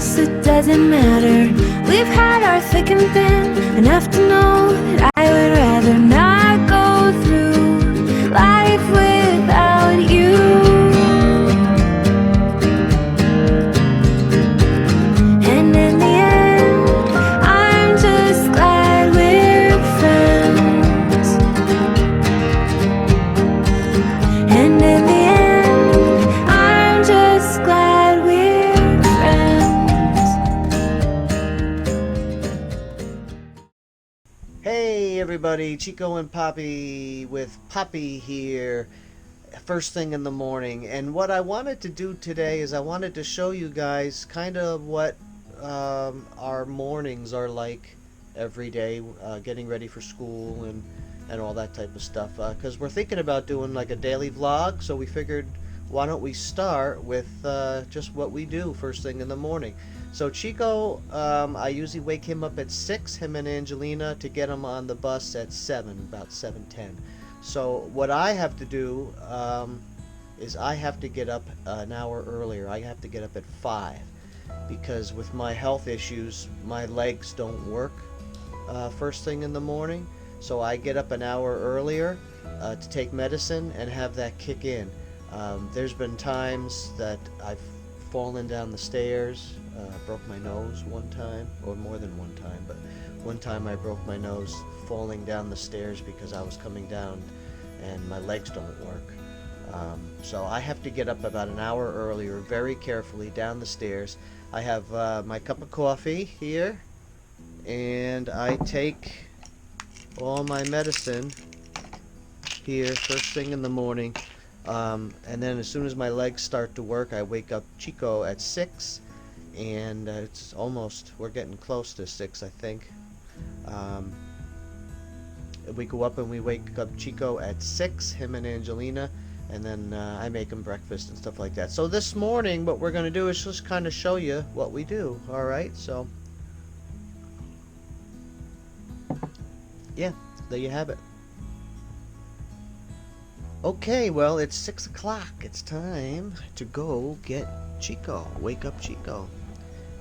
guess it doesn't matter. We've had our thick and thin, enough to know that I would rather not go through life without you. And in the end, I'm just glad we're friends. And in the end, I'm just glad we're friends. Hey everybody, Chico and Poppy with Poppy here, first thing in the morning. And what I wanted to do today is I wanted to show you guys kind of what our mornings are like every day, getting ready for school and all that type of stuff. Because we're thinking about doing like a daily vlog, so we figured why don't we start with just what we do first thing in the morning. So Chico, I usually wake him up at 6, him and Angelina, to get him on the bus at 7, about 7:10. So what I have to do is I have to get up an hour earlier. I have to get up at 5 because with my health issues, my legs don't work first thing in the morning. So I get up an hour earlier to take medicine and have that kick in. There's been times that I've fallen down the stairs, broke my nose one time, or more than one time, but one time I broke my nose falling down the stairs because I was coming down and my legs don't work. So I have to get up about an hour earlier, very carefully, down the stairs. I have my cup of coffee here, and I take all my medicine here first thing in the morning. And then as soon as my legs start to work, I wake up Chico at 6, and it's almost, we're getting close to 6, I think. We go up and we wake up Chico at 6, him and Angelina, and then I make him breakfast and stuff like that. So this morning what we're going to do is just kind of show you what we do, alright? So yeah, there you have it. Okay, well, it's 6 o'clock. It's time to go get Chico. Wake up Chico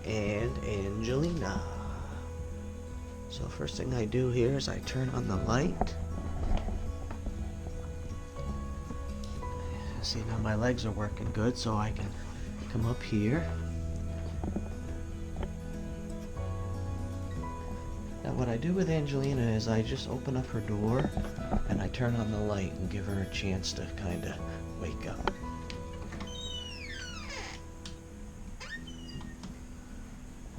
and Angelina. So first thing I do here is I turn on the light. See, now my legs are working good, so I can come up here. Now what I do with Angelina is I just open up her door and I turn on the light and give her a chance to kind of wake up.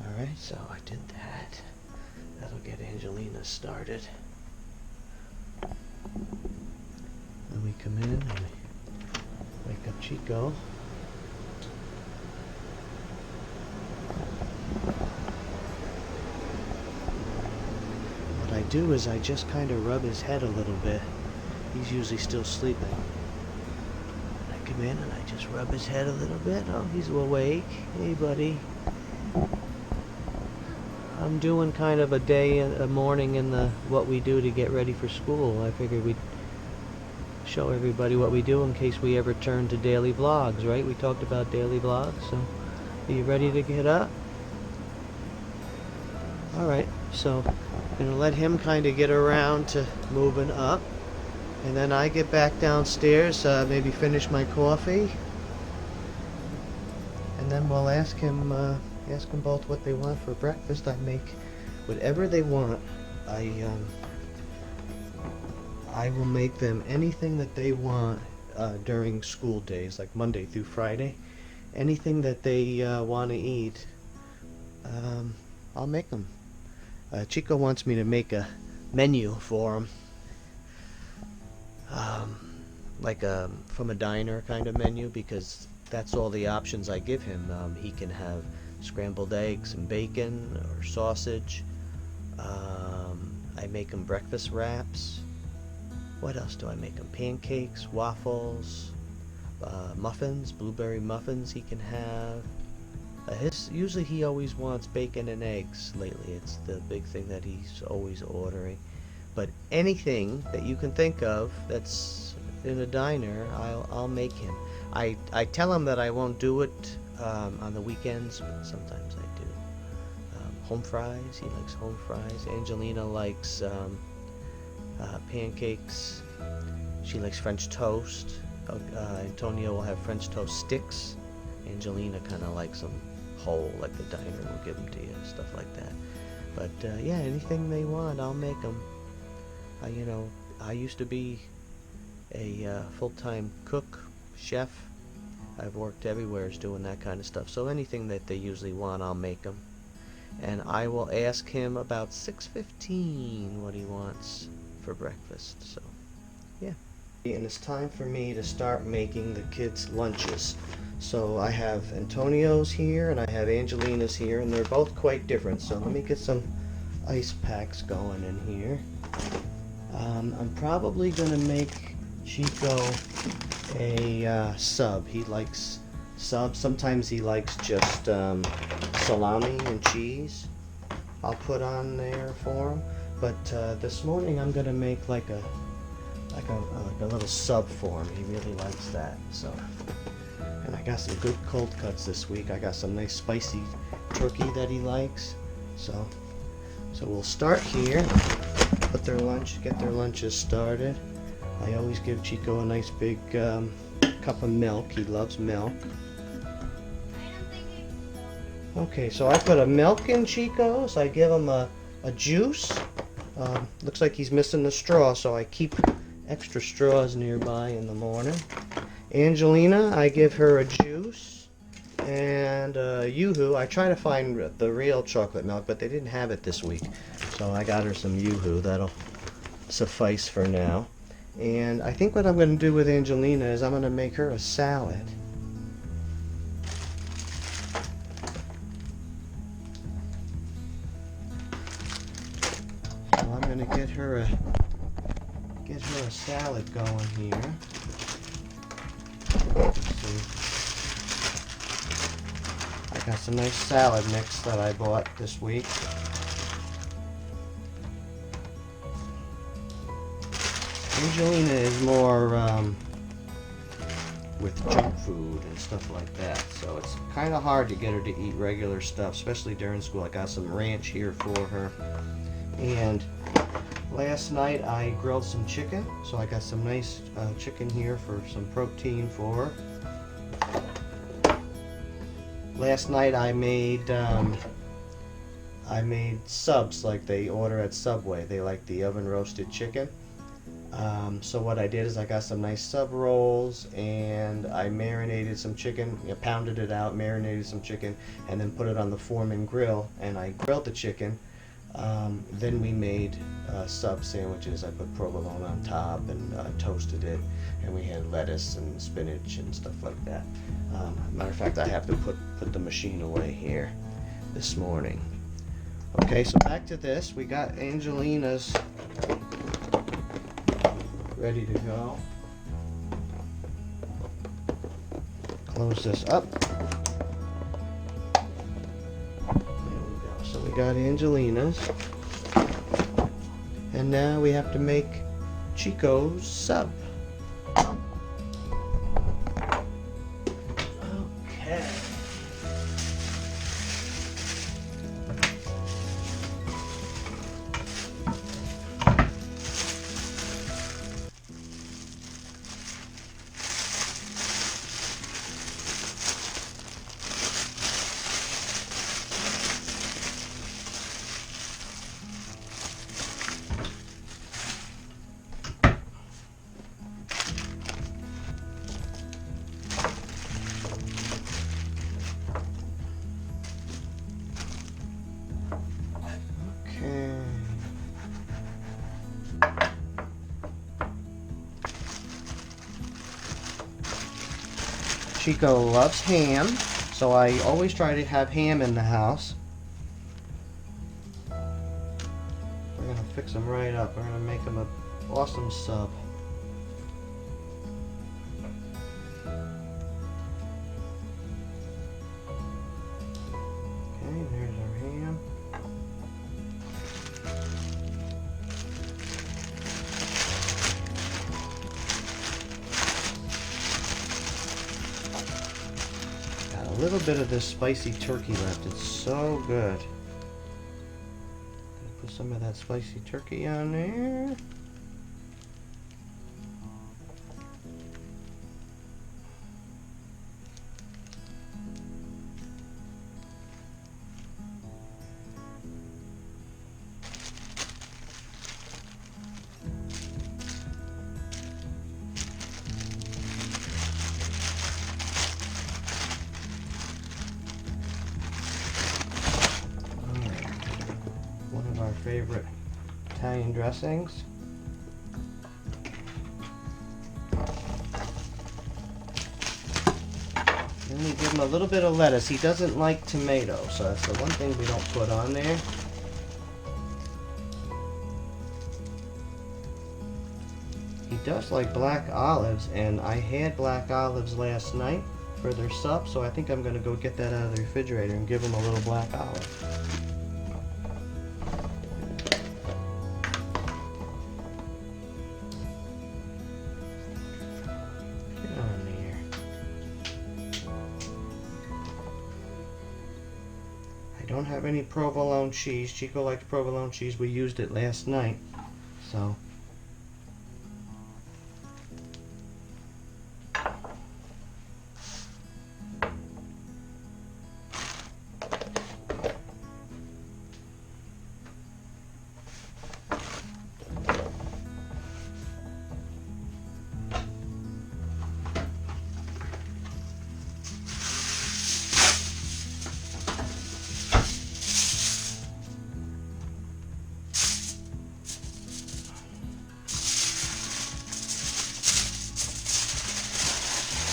Alright, so I did that. That'll get Angelina started. Then we come in and we wake up Chico. What I do is I just kind of rub his head a little bit. He's usually still sleeping. I come in and I just rub his head a little bit. Oh, he's awake. Hey, buddy. I'm doing kind of a morning in the what we do to get ready for school. I figured we'd show everybody what we do in case we ever turn to daily vlogs, right? We talked about daily vlogs, so are you ready to get up? Alright, so I'm going to let him kind of get around to moving up, and then I get back downstairs, maybe finish my coffee, and then we'll ask them both what they want for breakfast. I make whatever they want. I will make them anything that they want during school days, like Monday through Friday. Anything that they want to eat, I'll make them. Chico wants me to make a menu for him, like from a diner kind of menu, because that's all the options I give him. He can have scrambled eggs and bacon or sausage. I make him breakfast wraps. What else do I make him? Pancakes, waffles, muffins, blueberry muffins he can have. Usually he always wants bacon and eggs lately. It's the big thing that he's always ordering. But anything that you can think of that's in a diner, I'll make him. I tell him that I won't do it on the weekends, but sometimes I do. Home fries. He likes home fries. Angelina likes pancakes. She likes French toast. Antonio will have French toast sticks. Angelina kind of likes them whole, like the diner will give them to you, stuff like that. But yeah, anything they want, I'll make them. You know, I used to be a full-time cook, chef. I've worked everywhere doing that kind of stuff. So anything that they usually want, I'll make them. And I will ask him about 6:15 what he wants for breakfast. So, yeah. And it's time for me to start making the kids' lunches. So I have Antonio's here and I have Angelina's here, and they're both quite different. So let me get some ice packs going in here. I'm probably going to make Chico a sub. He likes subs. Sometimes he likes just salami and cheese. I'll put on there for him. But this morning I'm going to make like a little sub for him. He really likes that. So, and I got some good cold cuts this week. I got some nice spicy turkey that he likes. So we'll start here. Get their lunches started. I always give Chico a nice big cup of milk. He loves milk. Okay, so I put a milk in Chico's. I give him a juice. Looks like he's missing the straw, so I keep extra straws nearby in the morning. Angelina, I give her a juice. And Yoo-hoo, I try to find the real chocolate milk, but they didn't have it this week. So I got her some Yoo-hoo. That'll suffice for now. And I think what I'm going to do with Angelina is I'm going to make her a salad. So I'm going to get her a salad going here. Let's see. I got some nice salad mix that I bought this week. Angelina is more with junk food and stuff like that, so it's kind of hard to get her to eat regular stuff, especially during school. I got some ranch here for her, and last night I grilled some chicken, so I got some nice chicken here for some protein for her. Last night I made subs like they order at Subway. They like the oven roasted chicken. So what I did is I got some nice sub rolls, and I marinated some chicken, pounded it out, marinated some chicken, and then put it on the Foreman grill, and I grilled the chicken. Then we made sub sandwiches. I put provolone on top and toasted it, and we had lettuce and spinach and stuff like that. Matter of fact, I have to put the machine away here this morning. Okay, so back to this. We got Angelina's ready to go. Close this up. There we go. So we got Angelina's. And now we have to make Chico's sub. Okay. Chico loves ham, so I always try to have ham in the house. We're going to fix them right up. We're going to make them an awesome sub. Okay, there's our ham. a little bit of this spicy turkey left. It's so good. Put some of that spicy turkey on there. Our favorite Italian dressings. Then we give him a little bit of lettuce. He doesn't like tomato, so that's the one thing we don't put on there. He does like black olives, and I had black olives last night for their sup, so I think I'm going to go get that out of the refrigerator and give him a little black olive. I don't have any provolone cheese. Chico likes provolone cheese. We used it last night, so.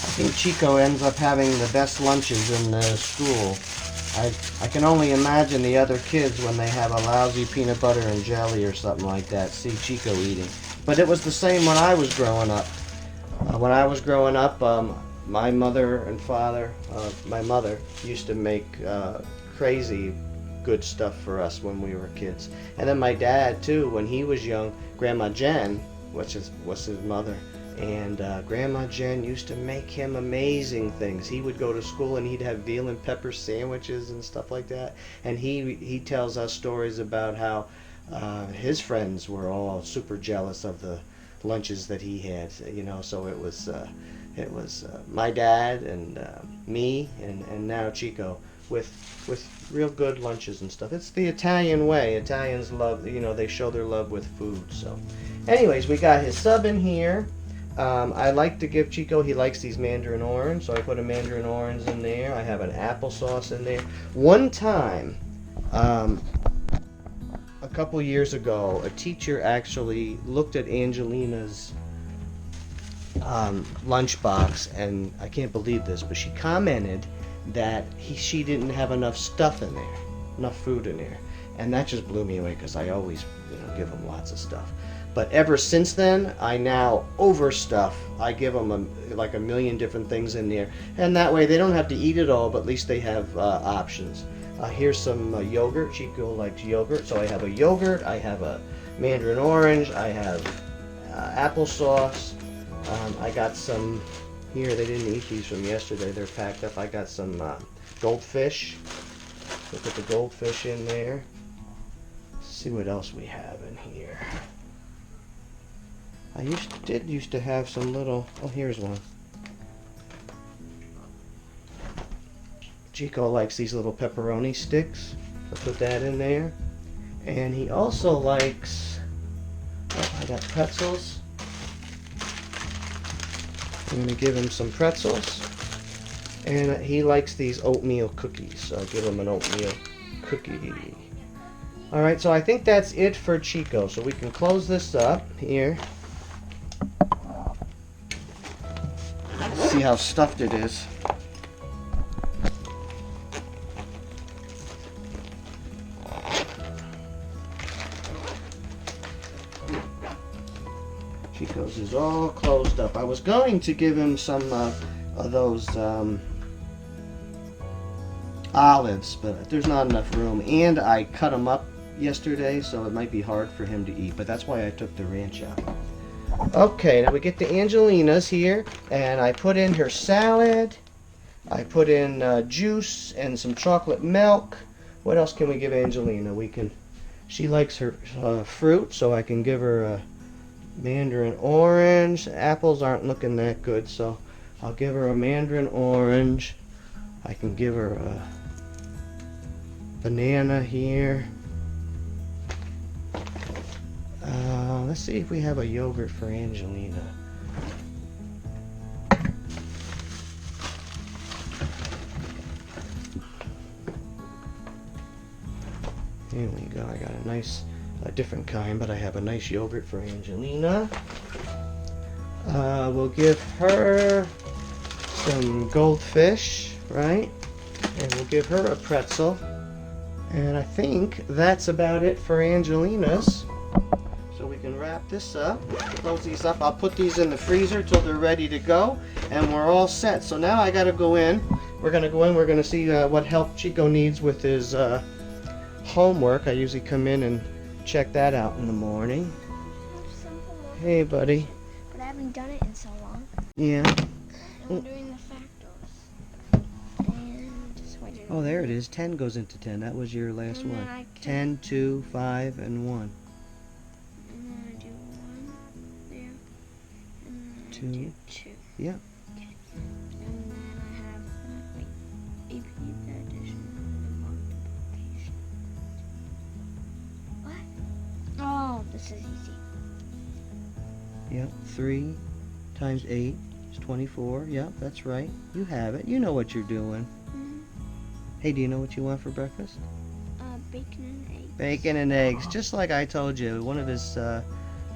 I think Chico ends up having the best lunches in the school. I can only imagine the other kids when they have a lousy peanut butter and jelly or something like that, see Chico eating. But it was the same when I was growing up. My mother and father, my mother used to make crazy good stuff for us when we were kids. And then my dad too, when he was young, Grandma Jen, which was his mother, and Grandma Jen used to make him amazing things. He would go to school and he'd have veal and pepper sandwiches and stuff like that. And he tells us stories about how his friends were all super jealous of the lunches that he had. You know, so it was my dad and me and now Chico with real good lunches and stuff. It's the Italian way. Italians love, you know, they show their love with food. So, anyways, we got his sub in here. I like to give Chico, he likes these mandarin orange, so I put a mandarin orange in there. I have an applesauce in there. One time, a couple years ago, a teacher actually looked at Angelina's lunchbox, and I can't believe this, but she commented that she didn't have enough stuff in there, enough food in there. And that just blew me away because I always, you know, give them lots of stuff. But ever since then, I now overstuff. I give them like a million different things in there. And that way they don't have to eat it all, but at least they have options. Here's some yogurt. Chico likes yogurt. So I have a yogurt, I have a mandarin orange, I have applesauce. I got some, here, they didn't eat these from yesterday. They're packed up. I got some goldfish. So put the goldfish in there. Let's see what else we have in here. I used to have some little, oh, here's one. Chico likes these little pepperoni sticks. So put that in there. And he also likes, oh, I got pretzels. I'm going to give him some pretzels. And he likes these oatmeal cookies. So I'll give him an oatmeal cookie. Alright, so I think that's it for Chico. So we can close this up here. See how stuffed it is. Chico's is all closed up. I was going to give him some of those olives, but there's not enough room. And I cut them up yesterday, so it might be hard for him to eat. But that's why I took the ranch out. Okay, now we get the Angelina's here, and I put in her salad. I put in juice and some chocolate milk. What else can we give Angelina? She likes her fruit, so I can give her a mandarin orange. Apples aren't looking that good, so I'll give her a mandarin orange. I can give her a banana here. Let's see if we have a yogurt for Angelina. Here we go. I got a different kind, but I have a nice yogurt for Angelina. We'll give her some goldfish, right? And we'll give her a pretzel. And I think that's about it for Angelina's. So we can wrap this up, close these up. I'll put these in the freezer till they're ready to go, and we're all set. So now I gotta go in. We're gonna go in, we're gonna see what help Chico needs with his homework. I usually come in and check that out in the morning. Hey, buddy. But I haven't done it in so long. Yeah. I'm doing the factors. And just wait. Oh, there it is. 10 goes into 10. That was your last And then one. I 10, 2, 5, and 1. And then I do 1 there. And then I 2. do 2. Yeah. Okay. And then I have my AP addition and multiplication. What? Oh, this is easy. Yep. 3 times 8 is 24. Yep, that's right. You have it. You know what you're doing. Hey, do you know what you want for breakfast? Bacon and eggs. Bacon and eggs, just like I told you. One of his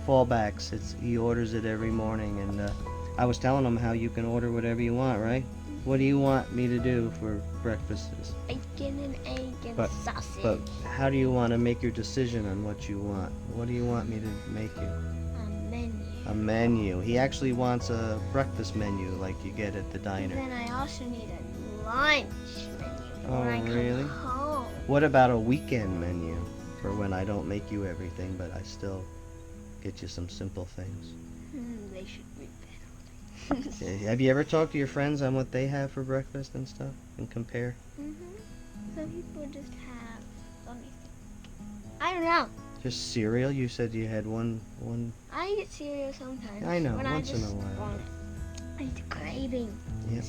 fallbacks. He orders it every morning, and I was telling him how you can order whatever you want, right? What do you want me to do for breakfast? Bacon and egg and sausage. But how do you want to make your decision on what you want? What do you want me to make you? A menu. A menu. He actually wants a breakfast menu like you get at the diner. Then I also need a lunch menu Oh, when I come really? home. What about a weekend menu for when I don't make you everything, but I still get you some simple things? They should be better. Okay. Have you ever talked to your friends on what they have for breakfast and stuff and compare? Some people just have, let me think. I don't know. Just cereal? You said you had one. I eat cereal sometimes. I know, when once I in just a while. want it. It's craving. Yeah.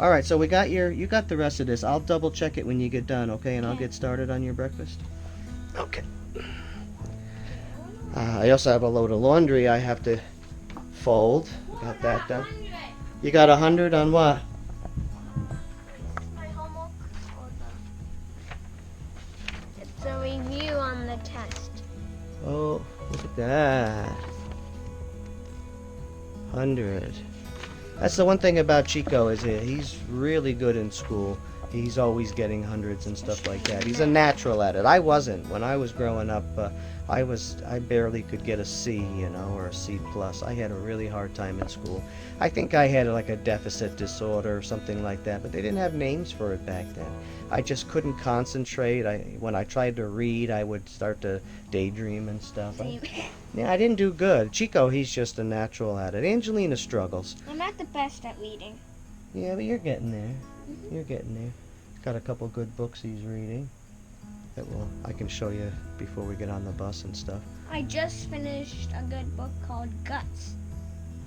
All right, so you got the rest of this. I'll double check it when you get done, okay? And I'll get started on your breakfast. Okay. I also have a load of laundry I have to fold. Got that done. You got 100 on what? My homework or it's a review on the test. Oh, look at that. 100. That's the one thing about Chico is he's really good in school. He's always getting hundreds and stuff like that. He's a natural at it. I wasn't. When I was growing up, I barely could get a C, or a C plus. I had a really hard time in school. I think I had like a deficit disorder or something like that, but they didn't have names for it back then. I just couldn't concentrate. When I tried to read, I would start to daydream and stuff. I didn't do good. Chico, he's just a natural at it. Angelina struggles. I'm not the best at reading. Yeah, but you're getting there. You're getting there. He's got a couple good books he's reading that I can show you before we get on the bus and stuff. I just finished a good book called Guts.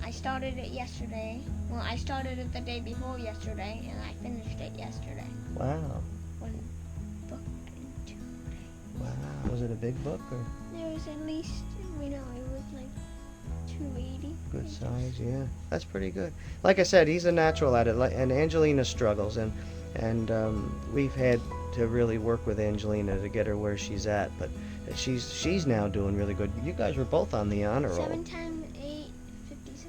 I started it yesterday. Well, I started it the day before yesterday, and I finished it yesterday. Wow. One book in 2 days. Wow. Was it a big book or? There was at least, it was like 280. Good size, yeah. That's pretty good. Like I said, he's a natural at it, and Angelina struggles, and we've had to really work with Angelina to get her where she's at, but she's now doing really good. You guys were both on the honor roll. 7 times 8, 56.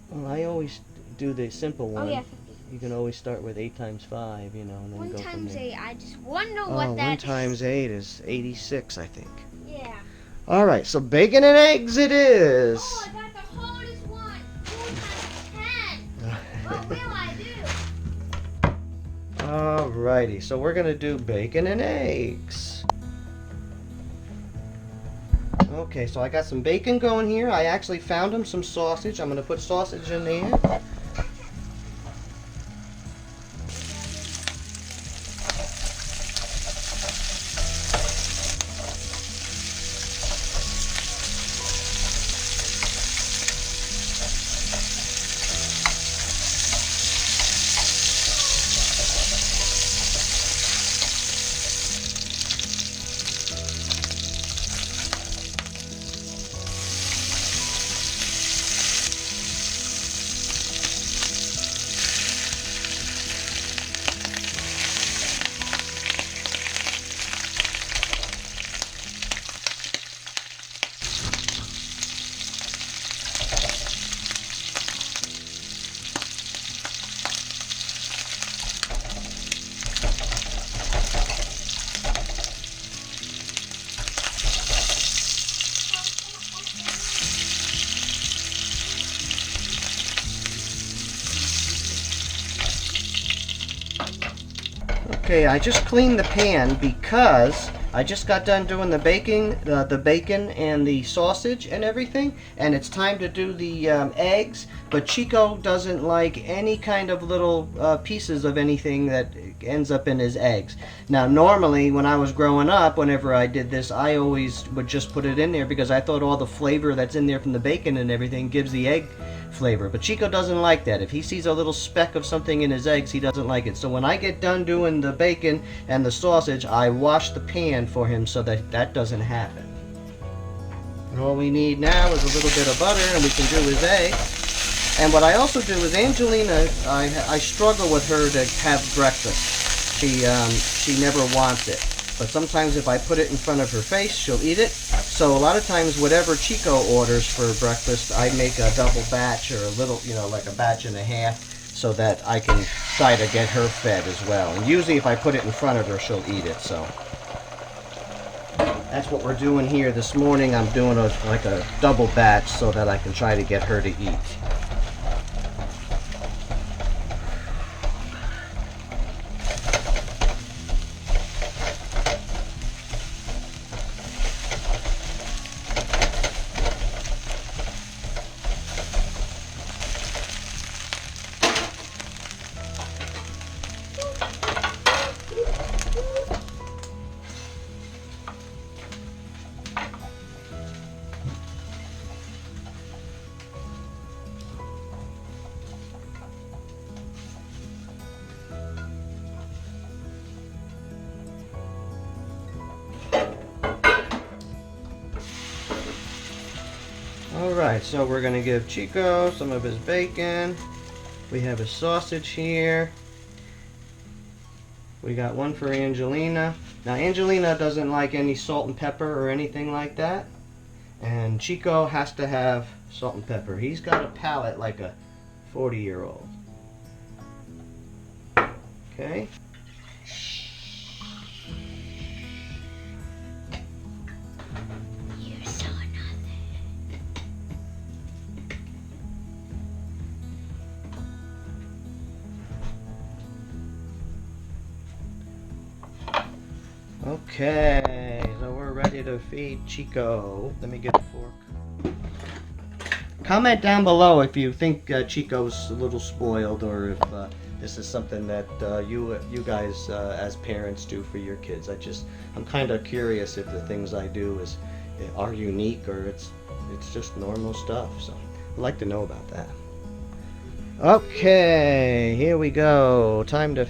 Well, I always do the simple one. Oh yeah, 56. You can always start with 8 times 5, and then 1 go from times there. 8, I just wonder Oh, what that 1 is. times 8 is 86, I think. Yeah. All right, so bacon and eggs it is. Oh, I got the hardest one. 4 times 10. What will I do? Alrighty, so we're gonna do bacon and eggs. Okay, so I got some bacon going here. I actually found him some sausage. I'm gonna put sausage in there. Okay, I just cleaned the pan because I just got done doing the bacon and the sausage and everything, and it's time to do the eggs. But Chico doesn't like any kind of little pieces of anything that ends up in his eggs. Now, normally when I was growing up, whenever I did this, I always would just put it in there because I thought all the flavor that's in there from the bacon and everything gives the egg flavor. But Chico doesn't like that. If he sees a little speck of something in his eggs, he doesn't like it. So when I get done doing the bacon and the sausage, I wash the pan for him so that that doesn't happen. And all we need now is a little bit of butter and we can do his eggs. And what I also do is Angelina, I struggle with her to have breakfast. She never wants it. But sometimes if I put it in front of her face, she'll eat it. So a lot of times whatever Chico orders for breakfast, I make a double batch or a little, like a batch and a half so that I can try to get her fed as well. And usually if I put it in front of her, she'll eat it. So that's what we're doing here this morning. I'm doing like a double batch so that I can try to get her to eat. Alright, so we're going to give Chico some of his bacon. We have his sausage here. We got one for Angelina. Now Angelina doesn't like any salt and pepper or anything like that. And Chico has to have salt and pepper. He's got a palate like a 40-year-old. Okay. Okay, so we're ready to feed Chico. Let me get a fork. Comment down below if you think Chico's a little spoiled, or if this is something that you guys as parents do for your kids. I'm kind of curious if the things I do are unique or it's just normal stuff. So I'd like to know about that. Okay, here we go. Time to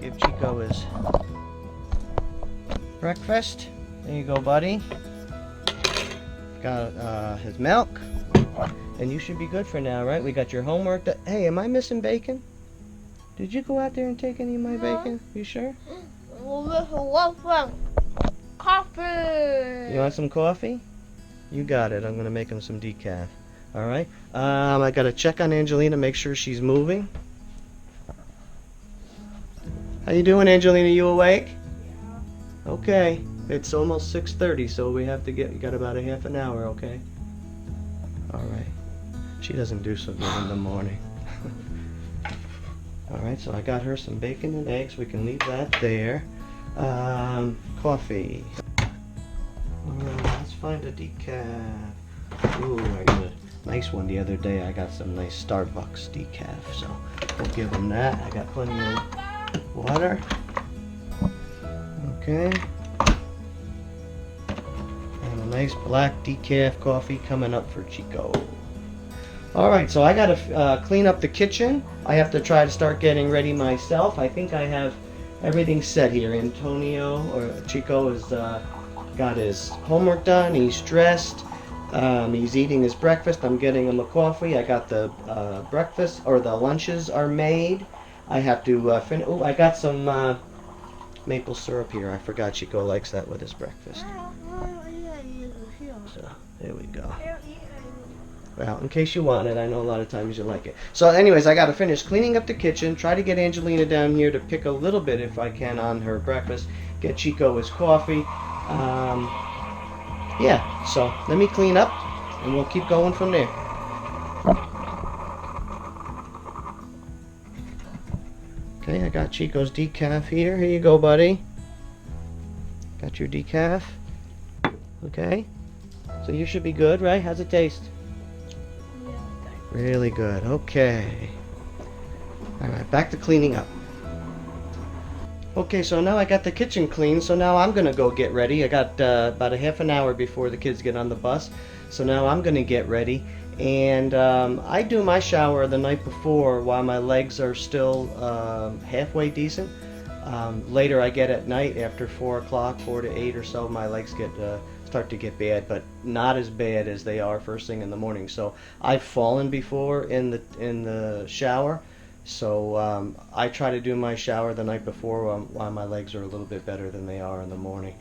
give Chico his breakfast. There you go, buddy. Got his milk. And you should be good for now, right? We got your homework. Hey, am I missing bacon? Did you go out there and take any of my bacon? You sure? Coffee. You want some coffee? You got it. I'm going to make him some decaf. All right. I got to check on Angelina, make sure she's moving. How you doing, Angelina? You awake? Okay, it's almost 6:30, so we have to you got about a half an hour, okay? Alright. She doesn't do so good in the morning. Alright, so I got her some bacon and eggs. We can leave that there. Coffee. Alright, let's find a decaf. Ooh, I got a nice one the other day. I got some nice Starbucks decaf, so we'll give them that. I got plenty of water. Okay. And a nice black decaf coffee coming up for Chico. Alright, so I gotta clean up the kitchen. I have to try to start getting ready myself. I think I have everything set here. Chico has got his homework done. He's dressed. He's eating his breakfast. I'm getting him a coffee. I got the breakfast, or the lunches are made. I have to finish. Oh, I got some maple syrup here. I forgot Chico likes that with his breakfast. So, there we go. Well, in case you want it, I know a lot of times you like it. So anyways, I got to finish cleaning up the kitchen, try to get Angelina down here to pick a little bit, if I can, on her breakfast, get Chico his coffee. Yeah, so let me clean up, and we'll keep going from there. Okay, I got Chico's decaf here. Here you go, buddy. Got your decaf. Okay. So you should be good, right? How's it taste? Really good. Okay. Alright, back to cleaning up. Okay, so now I got the kitchen clean, so now I'm gonna go get ready. I got about a half an hour before the kids get on the bus, so now I'm gonna get ready. And I do my shower the night before while my legs are still halfway decent. Later I get at night after 4 o'clock, 4 to 8 or so, my legs get start to get bad, but not as bad as they are first thing in the morning. So I've fallen before in the shower. So I try to do my shower the night before while my legs are a little bit better than they are in the morning.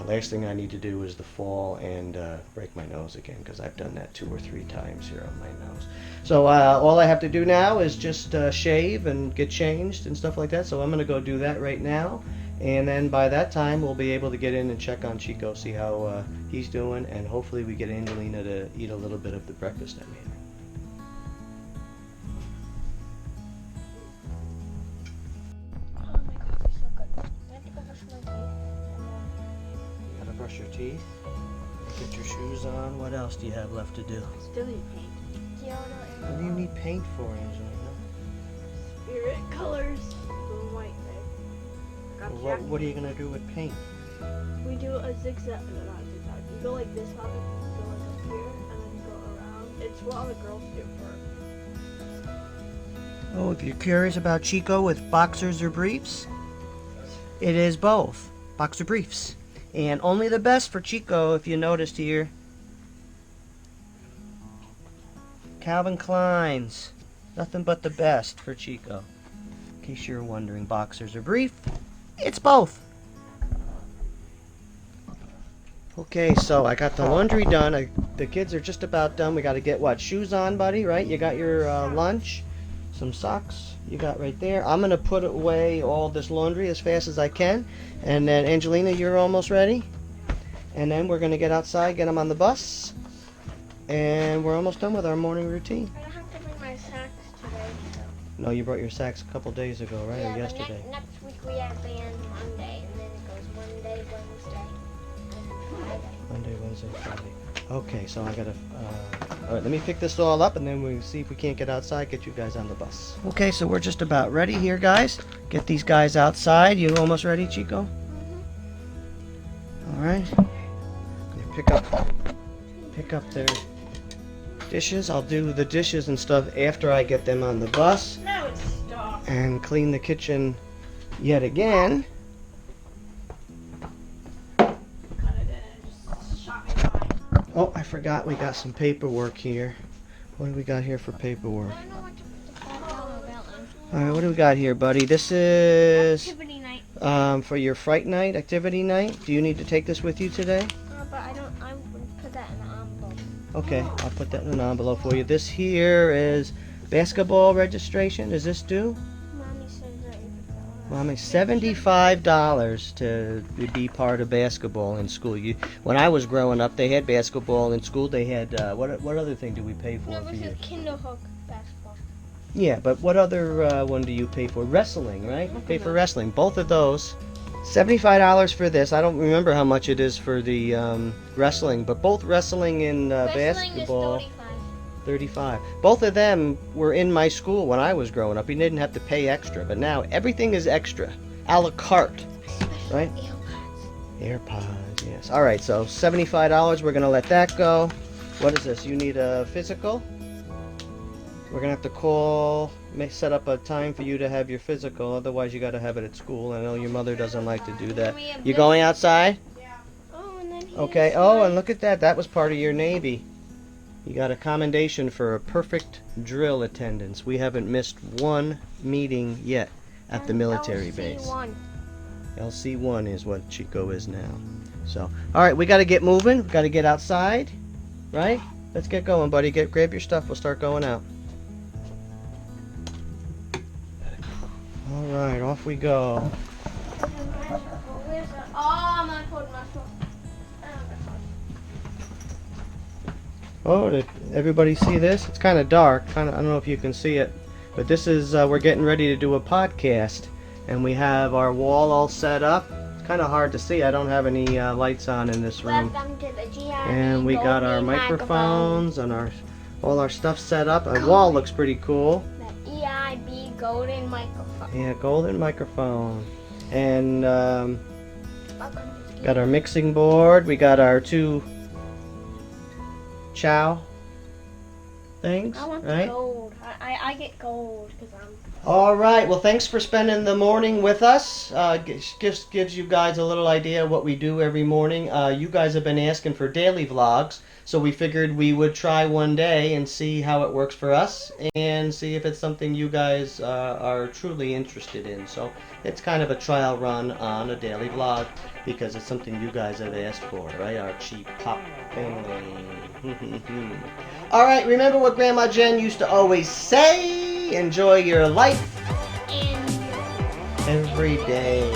Last thing I need to do is the fall and break my nose again, because I've done that 2 or 3 times here on my nose. So all I have to do now is just shave and get changed and stuff like that. So I'm going to go do that right now. And then by that time we'll be able to get in and check on Chico, see how he's doing, and hopefully we get Angelina to eat a little bit of the breakfast I made her. Brush your teeth, get your shoes on. What else do you have left to do? Still need paint. What do you need paint for, Angelina? Spirit colors. The white thing. Got What are you gonna do with paint? We do a zigzag. No, not a zigzag. You go like this, Bobby. You go like up here, and then you go around. It's what all the girls do for. Oh, if you're curious about Chico with boxers or briefs, it is both. Boxer briefs. And only the best for Chico, if you noticed here. Calvin Klein's. Nothing but the best for Chico. In case you're wondering, boxers or brief, it's both. Okay, so I got the laundry done. The kids are just about done. We got to get what? Shoes on, buddy, right? You got your lunch, some socks you got right there. I'm going to put away all this laundry as fast as I can. And then, Angelina, you're almost ready. And then we're going to get outside, get them on the bus. And we're almost done with our morning routine. I don't have to bring my sacks today, so. No, you brought your sacks a couple days ago, right? Yeah, Or yesterday? But next week we have band Monday, and then it goes Monday, Wednesday, and Friday. Monday, Wednesday, Friday. Okay, so I gotta. All right, let me pick this all up, and then we'll see if we can't get outside. Get you guys on the bus. Okay, so we're just about ready here, guys. Get these guys outside. You almost ready, Chico? All right. Pick up their dishes. I'll do the dishes and stuff after I get them on the bus. Now it's stuck. And clean the kitchen yet again. Cut it in and just shot me by. Oh, I forgot we got some paperwork here. What do we got here for paperwork? I don't know what to put the $5 bill in. Alright, what do we got here, buddy? This is Activity night. for your fright night, activity night. Do you need to take this with you today? But I would put that in an envelope. Okay, I'll put that in an envelope for you. This here is basketball registration. Is this due? Mommy said that you put that on. Mommy, $75 to be part of basketball in school. When I was growing up, they had basketball in school. They had what other thing do we pay for? No, for this you? is Kinderhook basketball. Yeah, but what other one do you pay for? Wrestling, right? You pay for wrestling. Both of those. $75 for this. I don't remember how much it is for the wrestling, but both wrestling and Wrestling basketball. is $35. $35. Both of them were in my school when I was growing up. You didn't have to pay extra, but now everything is extra. A la carte, right? AirPods, yes. All right, so $75. We're going to let that go. What is this? You need a physical? We're going to have to set up a time for you to have your physical. Otherwise, you got to have it at school. I know your mother doesn't like to do that. You going outside? Oh, and then Okay. Oh, and look at that. That was part of your Navy. You got a commendation for a perfect drill attendance. We haven't missed one meeting yet at the military base. LC1. LC1 is what Chico is now. So, all right, we got to get moving. We got to get outside, right? Let's get going, buddy. Grab your stuff. We'll start going out. All right, off we go. Oh, I'm gonna put my phone. Oh, did everybody see this? It's kind of dark. I don't know if you can see it. But this is, we're getting ready to do a podcast. And we have our wall all set up. It's kind of hard to see. I don't have any lights on in this room. Welcome to the GIB And we got our Golden microphones and all our stuff set up. Our wall looks pretty cool. The EIB Golden Microphone. Yeah, golden microphone. And Welcome to got our mixing board. We got our 2 chow things, I want right? the gold. I get gold because I'm. All right. Well, thanks for spending the morning with us. Gives you guys a little idea of what we do every morning. You guys have been asking for daily vlogs, so we figured we would try one day and see how it works for us and see if it's something you guys are truly interested in. So it's kind of a trial run on a daily vlog because it's something you guys have asked for, right? Our cheap pop family. All right. Remember what Grandma Jen used to always say? Enjoy your life And every day.